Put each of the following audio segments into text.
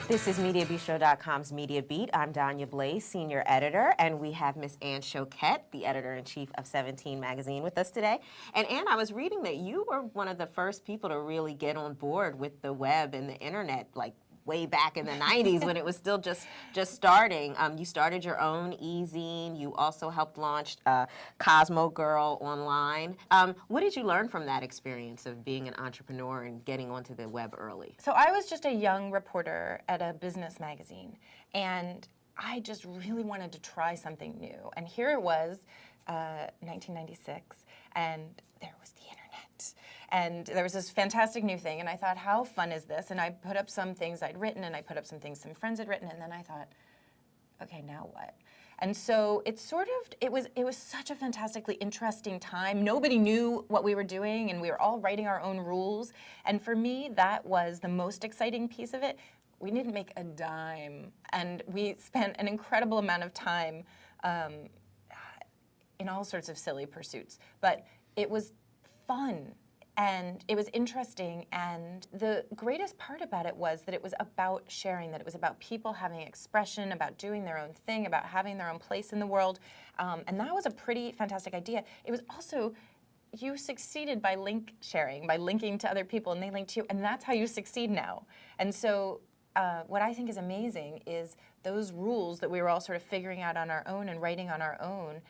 This is Mediabistro.com's Media Beat. I'm Danya Blaze, senior editor, and we have Miss Anne Shoket, the editor-in-chief of 17 magazine, with us today. And Anne, I was reading that you were one of the first people to really get on board with the web and the internet, like way back in the 90s when it was still just starting. You started your own e-zine. You also helped launch CosmoGirl online. What did you learn from that experience of being an entrepreneur and getting onto the web early? So I was just a young reporter at a business magazine, and I just really wanted to try something new. And here it was, 1996, and there was the internet. And there was this fantastic new thing, and I thought, how fun is this? And I put up some things I'd written, and I put up some things some friends had written, and then I thought, okay, now what? And so it was such a fantastically interesting time. Nobody knew what we were doing, and we were all writing our own rules. And for me, that was the most exciting piece of it. We didn't make a dime, and we spent an incredible amount of time in all sorts of silly pursuits. But it was fun. And it was interesting, and the greatest part about it was that it was about sharing, that it was about people having expression, about doing their own thing, about having their own place in the world, and that was a pretty fantastic idea. It was also, you succeeded by link sharing, by linking to other people, and they linked to you, and that's how you succeed now. And so what I think is amazing is those rules that we were all sort of figuring out on our own and writing on our own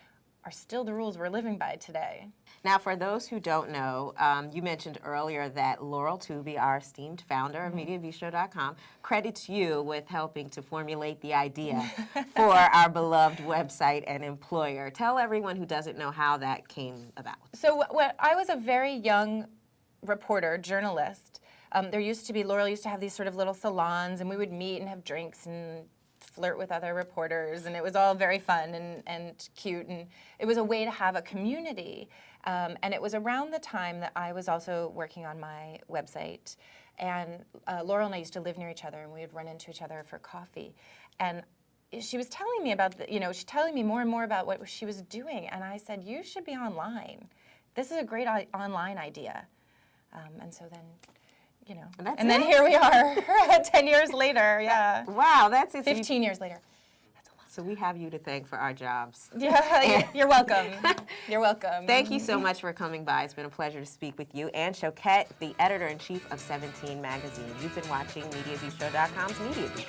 are still the rules we're living by today. Now, for those who don't know, you mentioned earlier that Laurel Touby, our esteemed founder of Mediabistro.com, credits you with helping to formulate the idea for our beloved website and employer. Tell everyone who doesn't know how that came about. So I was a very young reporter, journalist. Laurel used to have these sort of little salons, and we would meet and have drinks and flirt with other reporters, and it was all very fun and cute, and it was a way to have a community. And it was around the time that I was also working on my website, and Laurel and I used to live near each other, and we would run into each other for coffee. And she was telling me about, she's telling me more and more about what she was doing, and I said, you should be online. This is a great online idea. And so then, and then here we are, 10 years later, yeah. Wow, that's it. 15 years later. That's a lot. So we have you to thank for our jobs. Yeah, you're welcome. You're welcome. Thank you so much for coming by. It's been a pleasure to speak with you. Anne Shoket, the editor-in-chief of 17 magazine. You've been watching Mediabistro.com's Media Beat.